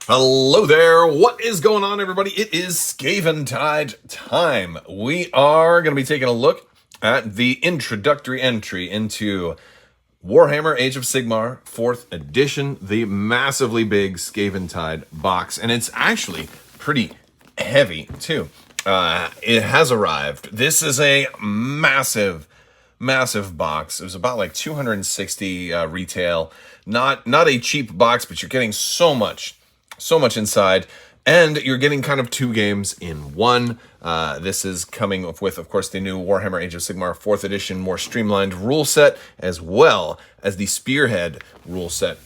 Hello there, what is going on, everybody? It is Skaventide time. We are going to be taking a look at the introductory entry into Warhammer Age of Sigmar 4th edition, the massively big Skaventide box, and it's actually pretty heavy too. It has arrived. This is a massive box. It was about like 260 retail. Not a cheap box, but you're getting so much inside, and you're getting kind of two games in one. This is coming with, of course, the new Warhammer Age of Sigmar 4th edition, more streamlined rule set, as well as the Spearhead rule set,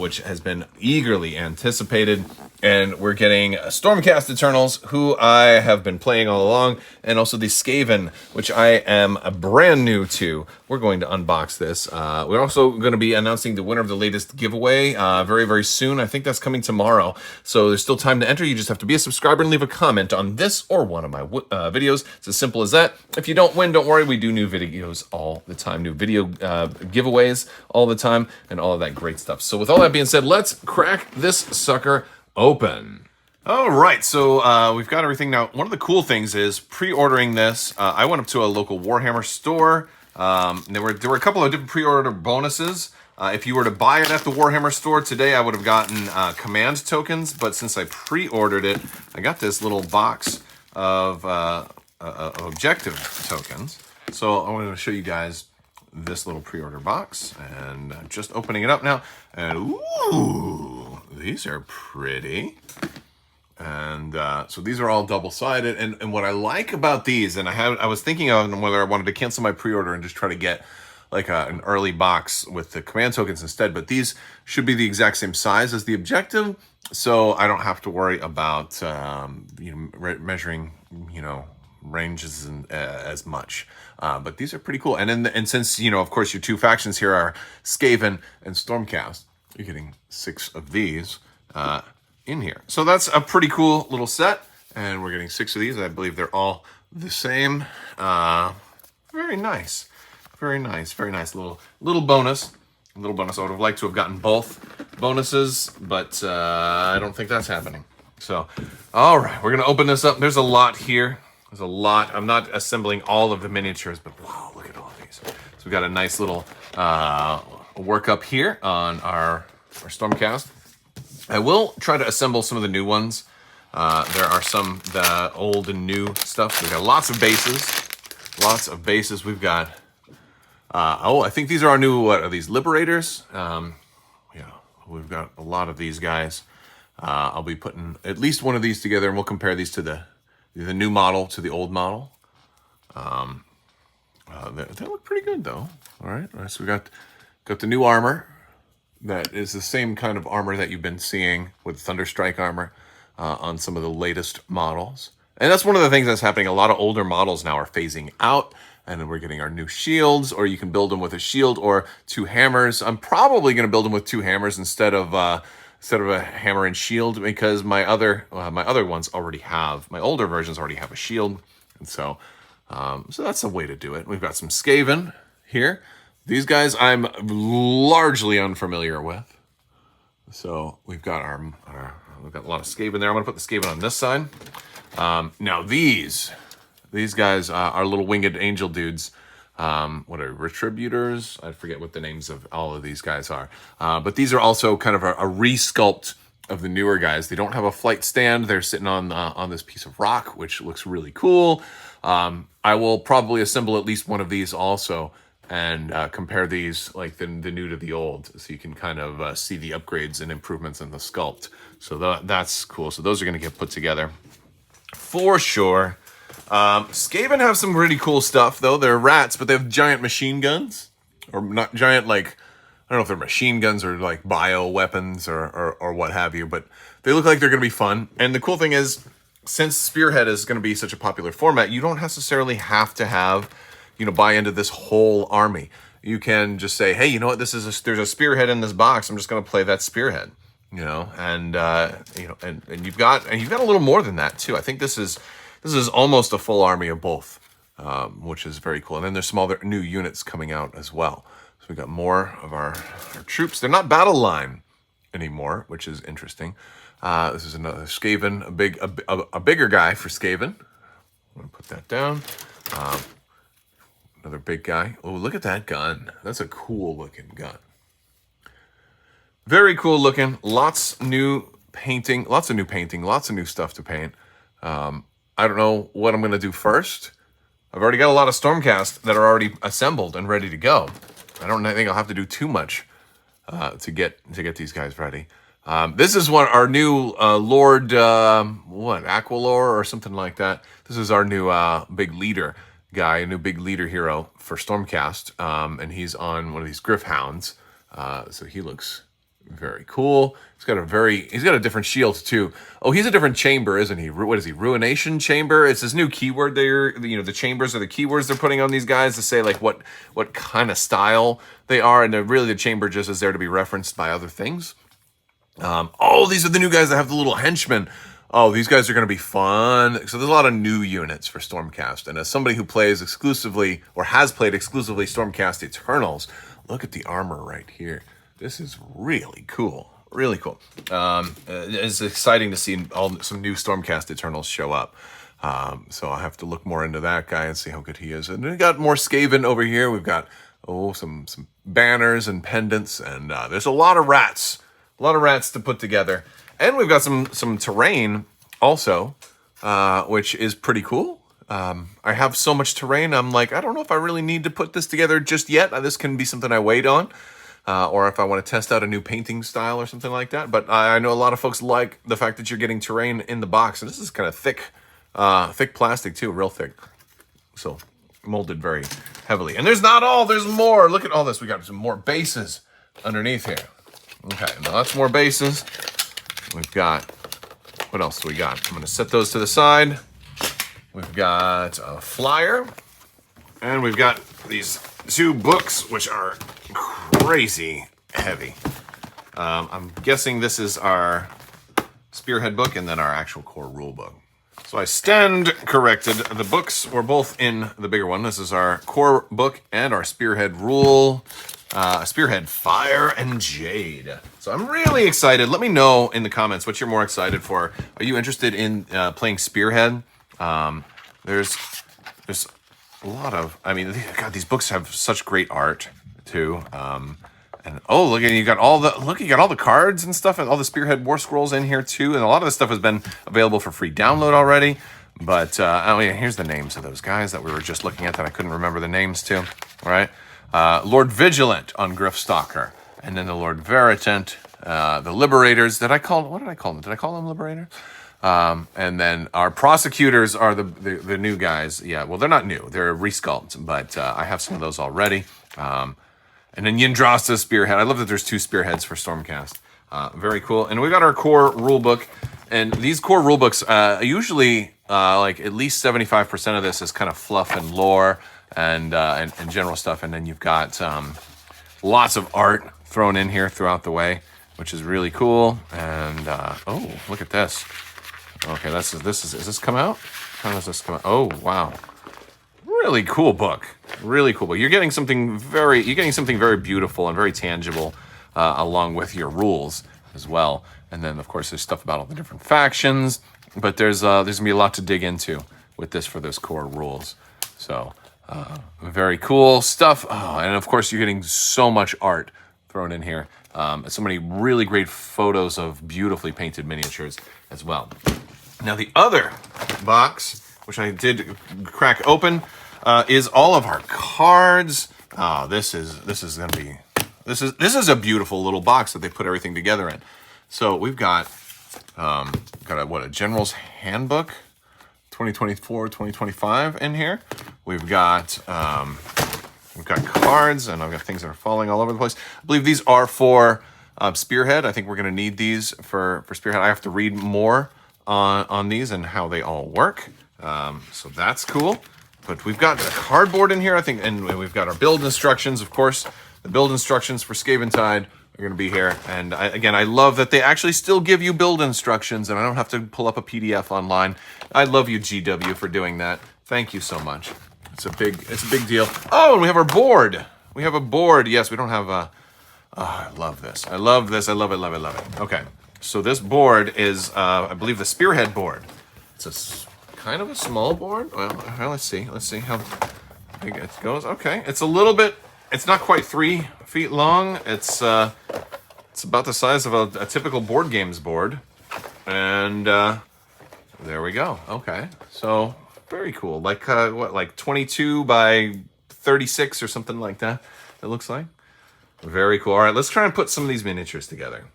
which has been eagerly anticipated. And we're getting Stormcast Eternals, who I have been playing all along, and also the Skaven, which I am brand new to. We're going to unbox this. We're also going to be announcing the winner of the latest giveaway very, very soon. I think that's coming tomorrow. So there's still time to enter. You just have to be a subscriber and leave a comment on this or one of my videos. It's as simple as that. If you don't win, don't worry. We do new videos all the time, new video giveaways all the time, and all of that great stuff. So with all that being said, let's crack this sucker open. All right, so we've got everything now. One of the cool things is pre-ordering this. I went up to a local Warhammer store. There were a couple of different pre-order bonuses. If you were to buy it at the Warhammer store today, I would have gotten command tokens. But since I pre-ordered it, I got this little box of objective tokens. So I wanted to show you guys this little pre-order box, and just opening it up now. And ooh, these are pretty. And so these are all double-sided, and what I like about these, and I was thinking of whether I wanted to cancel my pre-order and just try to get like an early box with the command tokens instead, but these should be the exact same size as the objective, so I don't have to worry about measuring ranges and as much. But these are pretty cool, and since of course your two factions here are Skaven and Stormcast, you're getting 6 of these in here. So that's a pretty cool little set, and we're getting 6 of these. I believe they're all the same. Very nice. Very nice. Little bonus. I would have liked to have gotten both bonuses, but I don't think that's happening. So, all right, we're gonna open this up. There's a lot here. There's a lot. I'm not assembling all of the miniatures, but wow, look at all of these. So we've got a nice little workup here on our Stormcast. I will try to assemble some of the new ones. There are some the old and new stuff. We've got lots of bases. We've got I think these are our new, what are these, Liberators? Yeah, we've got a lot of these guys. I'll be putting at least one of these together, and we'll compare these to the new model to the old model. They look pretty good though. All right, so we got the new armor. That is the same kind of armor that you've been seeing with Thunderstrike armor on some of the latest models. And that's one of the things that's happening. A lot of older models now are phasing out, and then we're getting our new shields, or you can build them with a shield or 2 hammers. I'm probably going to build them with 2 hammers instead of a hammer and shield, because my other ones already have, my older versions already have a shield. And so that's a way to do it. We've got some Skaven here. These guys I'm largely unfamiliar with. So we've got we've got a lot of Skaven there. I'm gonna put the Skaven on this side. Now these guys are little winged angel dudes. What are retributors? I forget what the names of all of these guys are. But these are also kind of a resculpt of the newer guys. They don't have a flight stand. They're sitting on this piece of rock, which looks really cool. I will probably assemble at least one of these also, and compare these, like the new to the old, so you can kind of see the upgrades and improvements in the sculpt. So that's cool. So those are going to get put together for sure. Skaven have some really cool stuff, though. They're rats, but they have giant machine guns. Or not giant, like, I don't know if they're machine guns or like bio weapons or what have you, but they look like they're going to be fun. And the cool thing is, since Spearhead is going to be such a popular format, you don't necessarily have to have, buy into this whole army. You can just say, hey, you know what, there's a Spearhead in this box. I'm just going to play that Spearhead, and you've got a little more than that too. I think this is almost a full army of both, which is very cool. And then there's some other new units coming out as well. So we got more of our troops. They're not battle line, anymore, which is interesting. This is another Skaven, a bigger guy for Skaven. I'm going to put that down. Another big guy. Oh, look at that gun. That's a cool looking gun. Very cool looking. Lots of new painting, lots of new stuff to paint. I don't know what I'm going to do first. I've already got a lot of Stormcast that are already assembled and ready to go. I don't think I'll have to do too much to get these guys ready. This is our new Lord, Aqualore or something like that. This is our new big leader guy, a new big leader hero for Stormcast, and he's on one of these Griffhounds. So he looks very cool. He's got a different shield too. Oh, he's a different chamber, isn't he? What is he? Ruination chamber. It's this new keyword there. The chambers are the keywords they're putting on these guys to say like what kind of style they are, and really the chamber just is there to be referenced by other things. Oh, these are the new guys that have the little henchmen. Oh, these guys are going to be fun. So there's a lot of new units for Stormcast, and as somebody who plays exclusively or has played exclusively Stormcast Eternals, look at the armor right here. This is really cool. Really cool. It's exciting to see some new Stormcast Eternals show up. So I'll have to look more into that guy and see how good he is. And we got more Skaven over here. We've got some banners and pendants, and there's a lot of rats. A lot of rats to put together. And we've got some terrain also, which is pretty cool. I have so much terrain. I'm like, I don't know if I really need to put this together just yet. This can be something I wait on. Or if I want to test out a new painting style or something like that. But I know a lot of folks like the fact that you're getting terrain in the box. And this is kind of thick plastic too, real thick. So molded very heavily. And there's more. Look at all this. We got some more bases underneath here. Okay, now that's more bases. We've got, what else do we got? I'm going to set those to the side. We've got a flyer. And we've got these 2 books, which are crazy heavy. I'm guessing this is our Spearhead book and then our actual core rule book. So I stand corrected. The books were both in the bigger one. This is our core book and our Spearhead rule. Spearhead Fire and Jade. So I'm really excited. Let me know in the comments what you're more excited for. Are you interested in playing Spearhead? There's a lot of, God, these books have such great art too. And oh, look, you got all the cards and stuff, and all the Spearhead War Scrolls in here too. And a lot of this stuff has been available for free download already. But here's the names of those guys that we were just looking at that I couldn't remember the names to. All right, Lord Vigilant on Griffstalker, and then the Lord Veritant, the Liberators. What did I call them? Did I call them Liberators? And then our prosecutors are the new guys. Yeah, well, they're not new. They're resculpted, but I have some of those already. And then Yndrasta's Spearhead. I love that there's 2 Spearheads for Stormcast. Very cool. And we got our core rulebook. And these core rulebooks, usually like at least 75% of this is kind of fluff and lore and general stuff. And then you've got lots of art thrown in here throughout the way, which is really cool. And oh, look at this. Okay, is this come out? How does this come out? Oh, wow. Really cool book. Really cool book. You're getting something very beautiful and very tangible along with your rules as well. And then, of course, there's stuff about all the different factions. But there's going to be a lot to dig into with this for those core rules. So, very cool stuff. Oh, and, of course, you're getting so much art thrown in here. So many really great photos of beautifully painted miniatures as well. Now, the other box, which I did crack open, is all of our cards. Oh, this is a beautiful little box that they put everything together in. So we've got a General's Handbook 2024-2025 in here. We've got cards, and I've got things that are falling all over the place. I believe these are for Spearhead. I think we're going to need these for Spearhead. I have to read more on these and how they all work. So that's cool. But we've got a cardboard in here, I think, and we've got our build instructions, of course. The build instructions for Skaventide are going to be here. And I love that they actually still give you build instructions, and I don't have to pull up a PDF online. I love you, GW, for doing that. Thank you so much. It's a big deal. Oh, and we have our board. We have a board. Yes, we don't have Oh, I love this. I love this. I love it, love it, love it. Okay, so this board is, I believe, the Spearhead board. It's kind of a small board. Well, let's see. Let's see how big it goes. Okay, it's a little bit, it's not quite 3 feet long. It's about the size of a typical board games board. And there we go. Okay, so very cool. Like, what, like 22 by 36 or something like that, it looks like. Very cool. All right, let's try and put some of these miniatures together.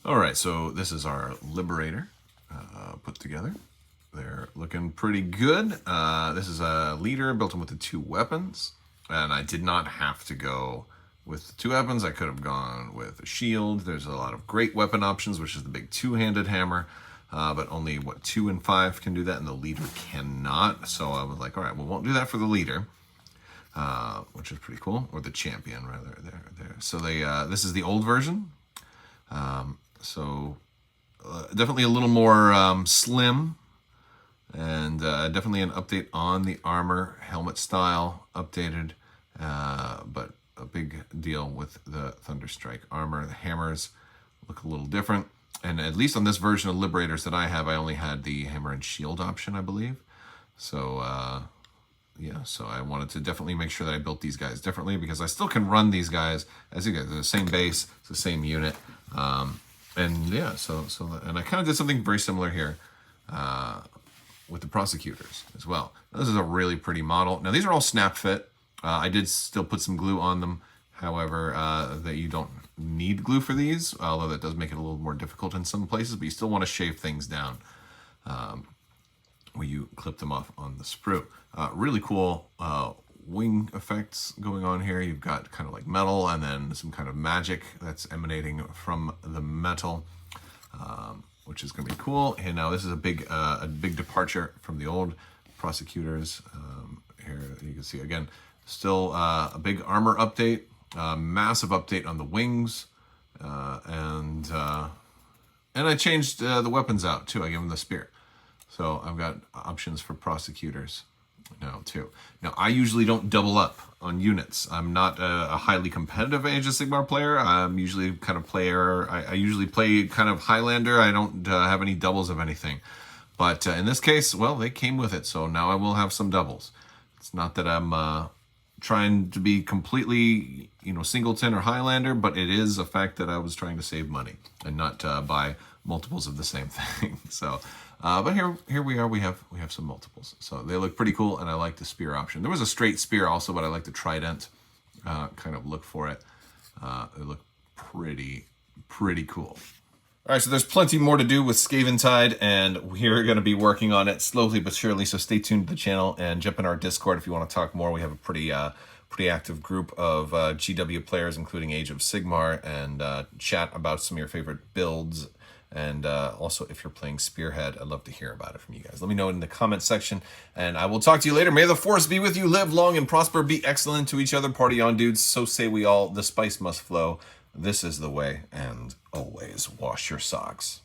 All right, so this is our Liberator put together. They're looking pretty good. This is a leader built in with the 2 weapons, and I did not have to go with the 2 weapons. I could have gone with a shield. There's a lot of great weapon options, which is the big 2-handed hammer, but only, what, 2 and 5 can do that, and the leader cannot. So I was like, all right, we won't do that for the leader, which is pretty cool, or the champion, rather. There. So this is the old version. So definitely a little more slim, and definitely an update on the armor, helmet style updated, but a big deal with the Thunderstrike armor. The hammers look a little different, and at least on this version of Liberators that I have, I only had the hammer and shield option, I believe. So yeah, so I wanted to definitely make sure that I built these guys differently, because I still can run these guys as you guys. They're the same base, it's the same unit. And yeah, and I kind of did something very similar here with the prosecutors as well. This is a really pretty model. Now these are all snap fit. I did still put some glue on them. However, that you don't need glue for these, although that does make it a little more difficult in some places, but you still want to shave things down when you clip them off on the sprue. Really cool wing effects going on here. You've got kind of like metal and then some kind of magic that's emanating from the metal, which is going to be cool. And now this is a big departure from the old prosecutors. Here you can see again, still a big armor update, massive update on the wings, and I changed the weapons out too. I gave them the spear, so I've got options for prosecutors now too. Now I usually don't double up on units. I'm not a highly competitive Age of Sigmar player. I'm usually kind of player. I usually play kind of Highlander. I don't have any doubles of anything. But in this case, well, they came with it, so now I will have some doubles. It's not that I'm trying to be completely, singleton or Highlander, but it is a fact that I was trying to save money and not buy multiples of the same thing. So, but here we are. We have some multiples. So they look pretty cool, and I like the spear option. There was a straight spear also, but I like the trident kind of look for it. They look pretty cool. All right, so there's plenty more to do with Skaventide, and we're going to be working on it slowly but surely, so stay tuned to the channel and jump in our Discord if you want to talk more. We have a pretty active group of GW players, including Age of Sigmar, and chat about some of your favorite builds. And also, if you're playing Spearhead, I'd love to hear about it from you guys. Let me know in the comment section, and I will talk to you later. May the force be with you. Live long and prosper. Be excellent to each other. Party on, dudes. So say we all. The spice must flow. This is the way, and always wash your socks.